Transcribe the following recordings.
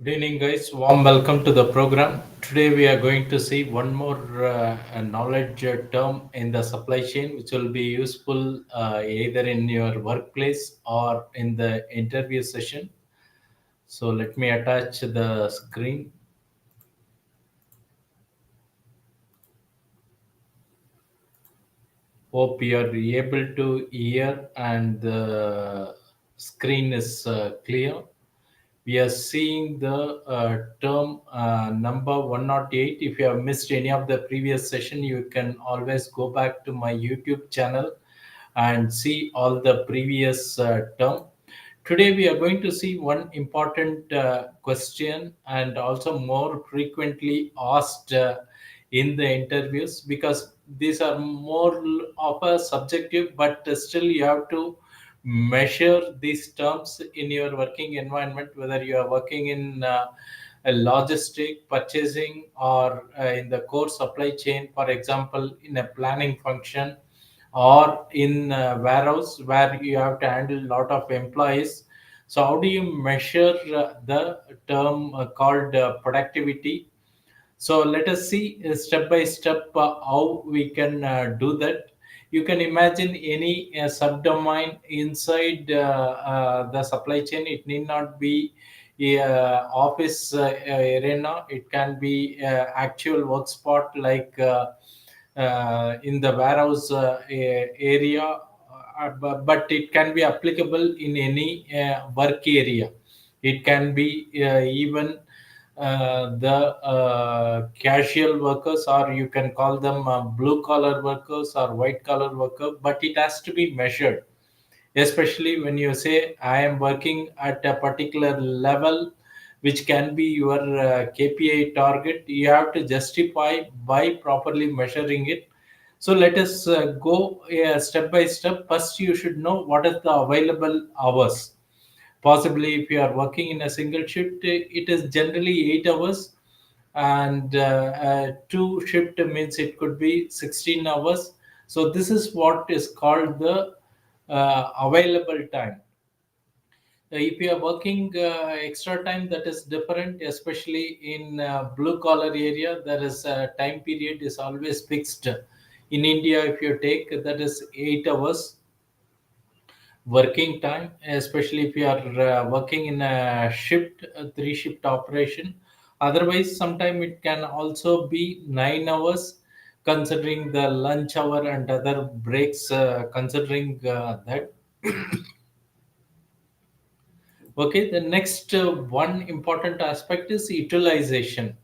Good evening, guys. Warm welcome to the program. Today, we are going to see one more knowledge term in the supply chain, which will be useful either in your workplace or in the interview session. So, let me attach the screen. Hope you are able to hear and the screen is clear. We are seeing the term number 108. If you have missed any of the previous session, you can always go back to my YouTube channel and see all the previous term. Today we are going to see one important question and also more frequently asked in the interviews, because these are more of a subjective, but still you have to measure these terms in your working environment, whether you are working in a logistic purchasing or in the core supply chain, for example in a planning function, or in warehouse where you have to handle a lot of employees. So how do you measure the term called productivity? So let us see step by step how we can do that. You can imagine any subdomain inside the supply chain. It need not be office arena. It can be actual work spot, like in the warehouse area, but it can be applicable in any work area. It can be even the casual workers, or you can call them blue collar workers or white collar worker, but it has to be measured, especially when you say I am working at a particular level, which can be your KPI target. You have to justify by properly measuring it. So let us go step by step. First, you should know what is the available hours. Possibly if you are working in a single shift, it is generally 8 hours, and two shift means it could be 16 hours. So this is what is called the available time. If you are working extra time, that is different, especially in blue collar area. There is a time period is always fixed. In India, if you take, that is 8 hours working time, especially if you are working in a shift, a three shift operation. Otherwise, sometime it can also be 9 hours, considering the lunch hour and other breaks, considering that. Okay, the next one important aspect is utilization.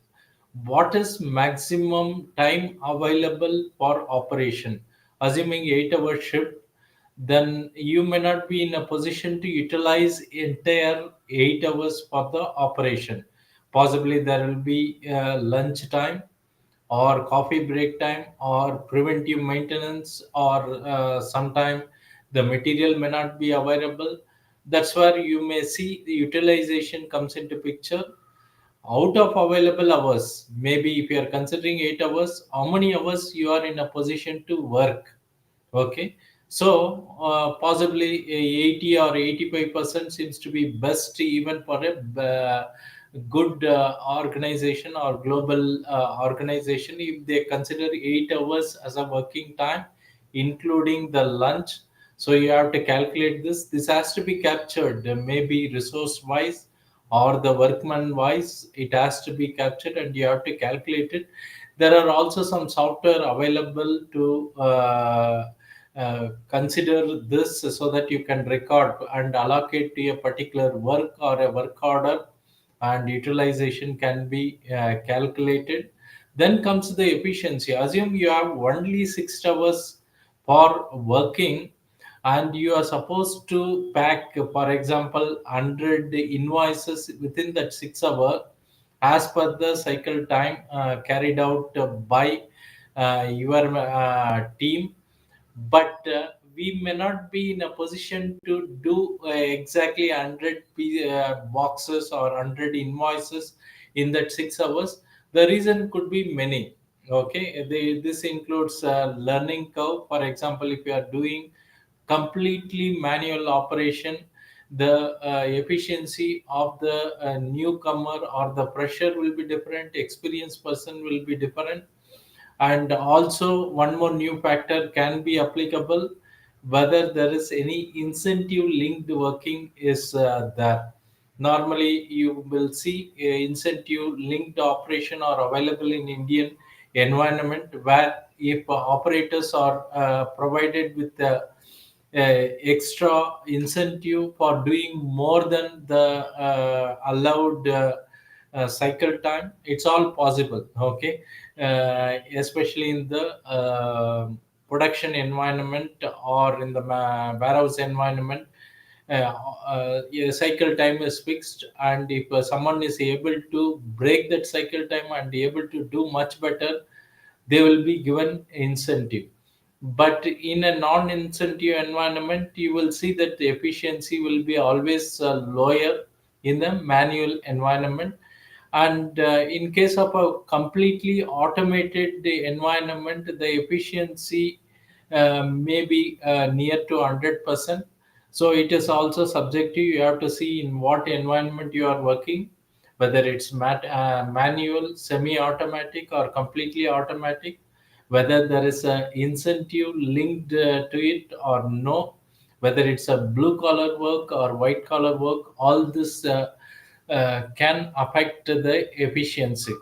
What is maximum time available for operation? Assuming 8 hour shift, then you may not be in a position to utilize entire 8 hours for the operation. Possibly there will be lunch time or coffee break time or preventive maintenance, or sometime the material may not be available. That's where you may see the utilization comes into picture. Out of available hours, maybe if you are considering 8 hours, how many hours you are in a position to work? Okay, so possibly 80 or 85% seems to be best, even for a good organization or global organization, if they consider 8 hours as a working time, including the lunch. So you have to calculate this. This has to be captured, maybe resource wise or the workman wise. It has to be captured, and you have to calculate it. There are also some software available to consider this, so that you can record and allocate to a particular work or a work order, and utilization can be calculated. Then comes the efficiency. Assume you have only 6 hours for working, and you are supposed to pack, for example, 100 invoices within that 6 hour, as per the cycle time carried out by your team. But we may not be in a position to do exactly 100 boxes or 100 invoices in that 6 hours. The reason could be many. Okay, this includes learning curve. For example, if you are doing completely manual operation, the efficiency of the newcomer or the fresher will be different, experienced person will be different. And also one more new factor can be applicable, whether there is any incentive linked working is there. Normally you will see incentive linked operation are available in Indian environment, where if operators are provided with extra incentive for doing more than the allowed cycle time, it's all possible. Okay, especially in the production environment or in the warehouse environment, yeah, cycle time is fixed, and if someone is able to break that cycle time and able to do much better, they will be given incentive. But in a non-incentive environment, you will see that the efficiency will be always lower in the manual environment. And in case of a completely automated environment, the efficiency may be near to 100%. So it is also subjective. You have to see in what environment you are working, whether it's manual, semi-automatic, or completely automatic, whether there is a incentive linked to it or no, whether it's a blue collar work or white collar work. All this can affect the efficiency.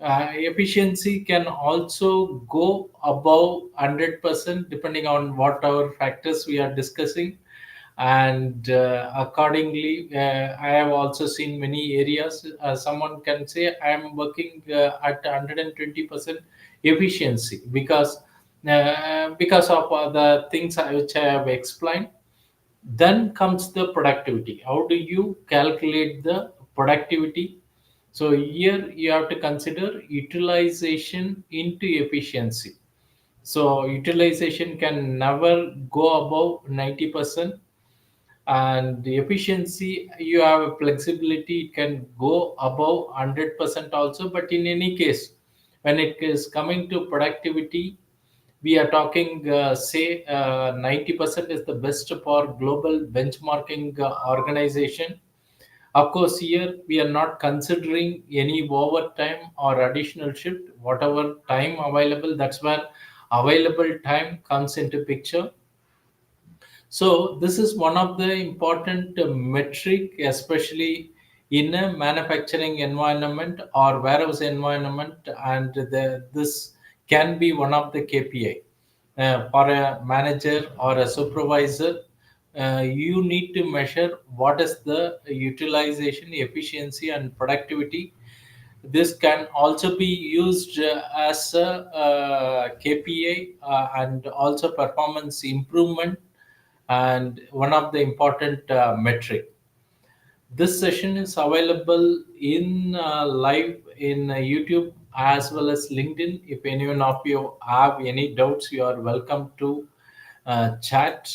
Efficiency can also go above 100% depending on what our factors we are discussing. And accordingly, I have also seen many areas, someone can say I am working at 120% efficiency because of the things which I have explained. Then comes the productivity. How do you calculate the productivity? So here you have to consider utilization into efficiency. So utilization can never go above 90%, and the efficiency you have a flexibility, it can go above 100% also. But in any case, when it is coming to productivity, we are talking say 90% is the best for global benchmarking organization. Of course, here we are not considering any overtime or additional shift. Whatever time available, that's where available time comes into picture. So this is one of the important metric, especially in a manufacturing environment or warehouse environment, and this can be one of the KPI for a manager or a supervisor. You need to measure what is the utilization, efficiency, and productivity. This can also be used as a KPI and also performance improvement, and one of the important metric. This session is available in live in YouTube as well as LinkedIn. If anyone of you have any doubts, you are welcome to chat.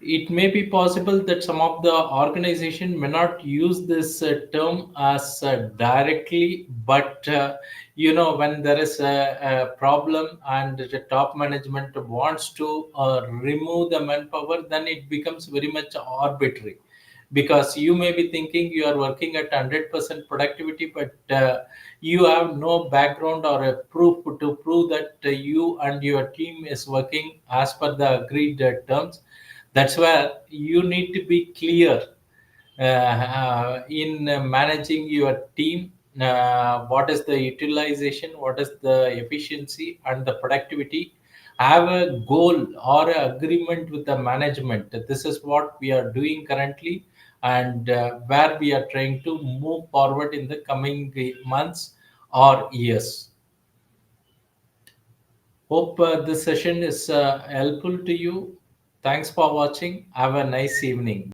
It may be possible that some of the organization may not use this term as directly, but when there is a problem and the top management wants to remove the manpower, then it becomes very much arbitrary, because you may be thinking you are working at 100% productivity, but you have no background or a proof to prove that you and your team is working as per the agreed terms. That's where you need to be clear in managing your team. What is the utilization, what is the efficiency and the productivity? Have a goal or a agreement with the management. This is what we are doing currently, and where we are trying to move forward in the coming months or years. Hope this session is helpful to you. Thanks for watching. Have a nice evening.